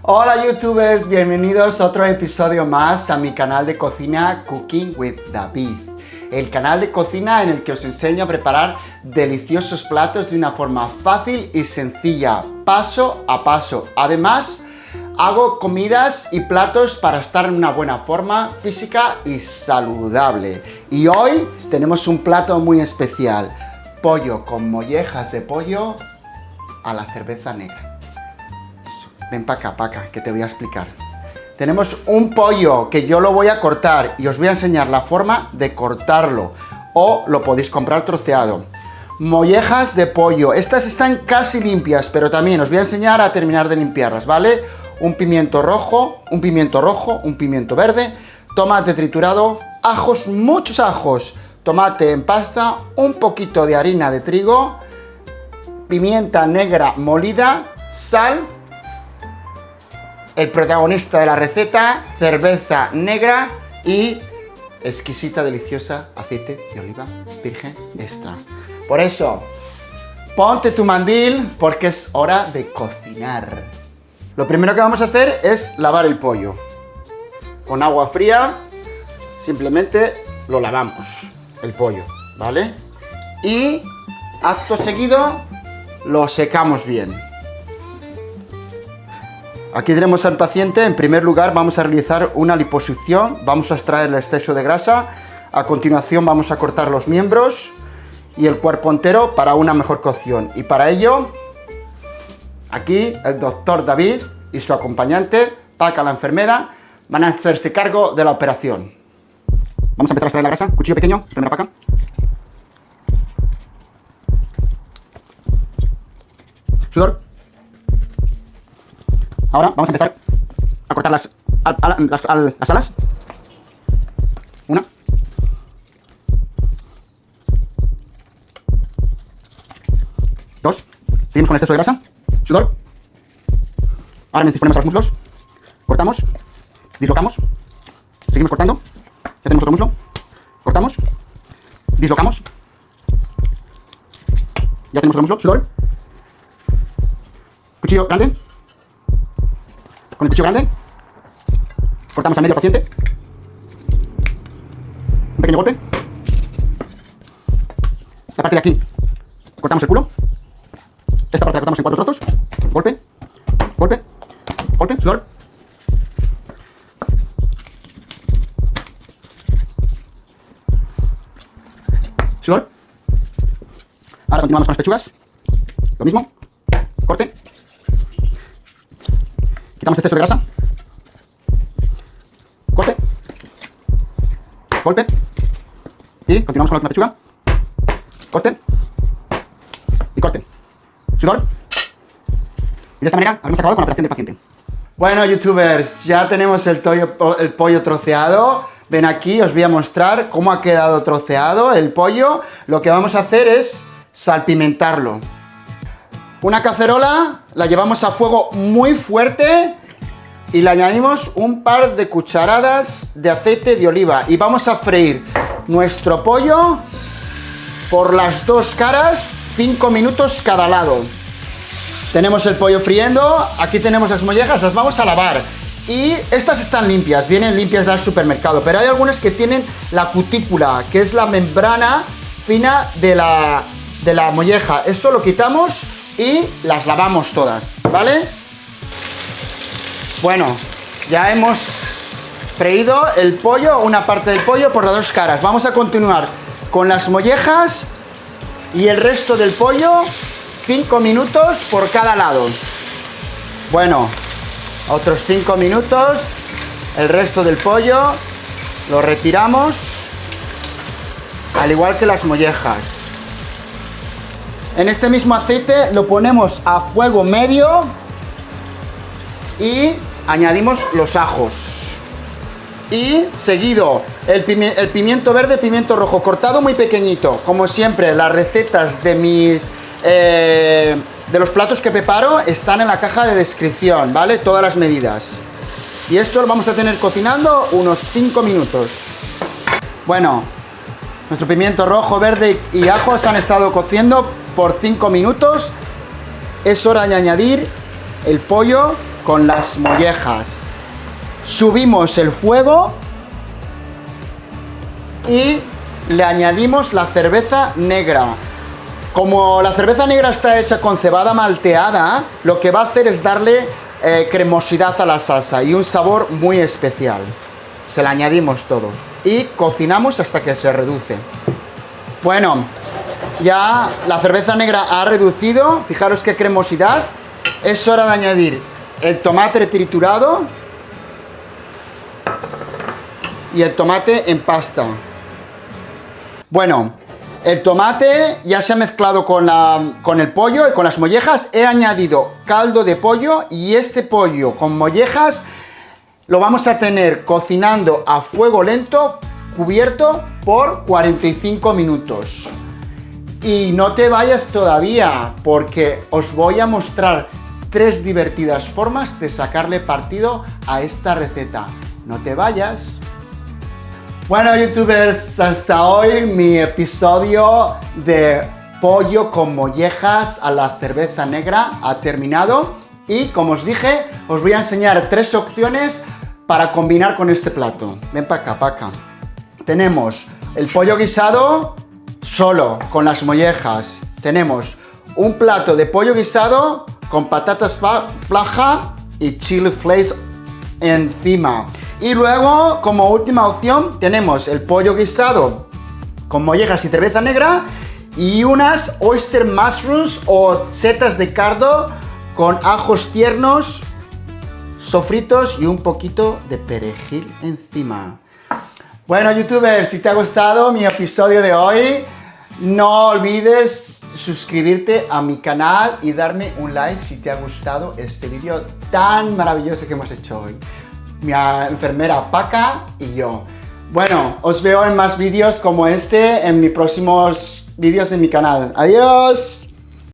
Hola youtubers, bienvenidos a otro episodio más a mi canal de cocina Cooking with David. El canal de cocina en el que os enseño a preparar deliciosos platos de una forma fácil y sencilla, paso a paso. Además, hago comidas y platos para estar en una buena forma física y saludable. Y hoy tenemos un plato muy especial, pollo con mollejas de pollo a la cerveza negra. Ven para acá, que te voy a explicar. Tenemos un pollo que yo lo voy a cortar y os voy a enseñar la forma de cortarlo. O lo podéis comprar troceado. Mollejas de pollo. Estas están casi limpias, pero también os voy a enseñar a terminar de limpiarlas, ¿vale? Un pimiento rojo, un pimiento verde, tomate triturado, ajos, muchos ajos, tomate en pasta, un poquito de harina de trigo, pimienta negra molida, sal. El protagonista de la receta, cerveza negra y exquisita, deliciosa aceite de oliva virgen extra. Por eso, ponte tu mandil porque es hora de cocinar. Lo primero que vamos a hacer es lavar el pollo. Con agua fría, simplemente lo lavamos, el pollo, ¿vale? Y acto seguido, lo secamos bien. Aquí tenemos al paciente. En primer lugar vamos a realizar una liposucción, vamos a extraer el exceso de grasa, a continuación vamos a cortar los miembros y el cuerpo entero para una mejor cocción. Y para ello, aquí el doctor David y su acompañante, Paca la enfermera, van a hacerse cargo de la operación. Vamos a empezar a extraer la grasa, cuchillo pequeño, enfermera Paca. Sudor. Ahora vamos a empezar a cortar las alas. Una. Dos. Seguimos con el exceso de grasa. Sudor. Ahora nos disponemos a los muslos. Cortamos. Dislocamos. Seguimos cortando. Ya tenemos otro muslo. Cortamos. Dislocamos. Ya tenemos otro muslo. Sudor. Cuchillo grande. Con el cuchillo grande, cortamos a medio paciente. Un pequeño golpe. La parte de aquí, cortamos el culo. Esta parte la cortamos en 4 trozos. Golpe, golpe, golpe, sudor. Sudor. Ahora continuamos con las pechugas. Lo mismo. Corte. Quitamos exceso de grasa. Corte. Golpe. Y continuamos con la última pechuga. Corte. Y corte. Sudor. Y de esta manera habremos acabado con la operación del paciente. Bueno, youtubers, ya tenemos el pollo troceado. Ven aquí, os voy a mostrar cómo ha quedado troceado el pollo. Lo que vamos a hacer es salpimentarlo. Una cacerola, la llevamos a fuego muy fuerte y le añadimos un par de cucharadas de aceite de oliva y vamos a freír nuestro pollo por las dos caras, 5 minutos cada lado. Tenemos el pollo friendo, aquí tenemos las mollejas, las vamos a lavar. Y estas están limpias, vienen limpias del supermercado, pero hay algunas que tienen la cutícula, que es la membrana fina de la molleja. Esto lo quitamos y las lavamos todas, ¿vale? Bueno, ya hemos freído el pollo, una parte del pollo por las dos caras. Vamos a continuar con las mollejas y el resto del pollo, 5 minutos por cada lado. Bueno, otros 5 minutos, el resto del pollo lo retiramos, al igual que las mollejas. En este mismo aceite lo ponemos a fuego medio y añadimos los ajos. Y seguido el pimiento verde, el pimiento rojo, cortado muy pequeñito. Como siempre, las recetas de los platos que preparo están en la caja de descripción, ¿vale? Todas las medidas. Y esto lo vamos a tener cocinando unos 5 minutos. Bueno, nuestro pimiento rojo, verde y ajos han estado cociendo por 5 minutos. Es hora de añadir el pollo con las mollejas. Subimos el fuego y le añadimos la cerveza negra. Como la cerveza negra está hecha con cebada malteada, lo que va a hacer es darle cremosidad a la salsa y un sabor muy especial. Se la añadimos todos y cocinamos hasta que se reduce. Bueno, ya la cerveza negra ha reducido, fijaros qué cremosidad. Es hora de añadir el tomate triturado y el tomate en pasta. Bueno, el tomate ya se ha mezclado con el pollo y con las mollejas. He añadido caldo de pollo y este pollo con mollejas lo vamos a tener cocinando a fuego lento, cubierto por 45 minutos. Y no te vayas todavía, porque os voy a mostrar 3 divertidas formas de sacarle partido a esta receta. No te vayas. Bueno, youtubers, hasta hoy mi episodio de pollo con mollejas a la cerveza negra ha terminado. Y como os dije, os voy a enseñar 3 opciones para combinar con este plato. Ven para acá, para acá. Tenemos el pollo guisado solo, con las mollejas. Tenemos un plato de pollo guisado con patatas plaja y chili flakes encima. Y luego, como última opción, tenemos el pollo guisado con mollejas y cerveza negra y unas oyster mushrooms o setas de cardo con ajos tiernos, sofritos y un poquito de perejil encima. Bueno, youtubers, si te ha gustado mi episodio de hoy, no olvides suscribirte a mi canal y darme un like si te ha gustado este vídeo tan maravilloso que hemos hecho hoy. Mi enfermera Paca y yo. Bueno, os veo en más vídeos como este en mis próximos vídeos en mi canal. ¡Adiós!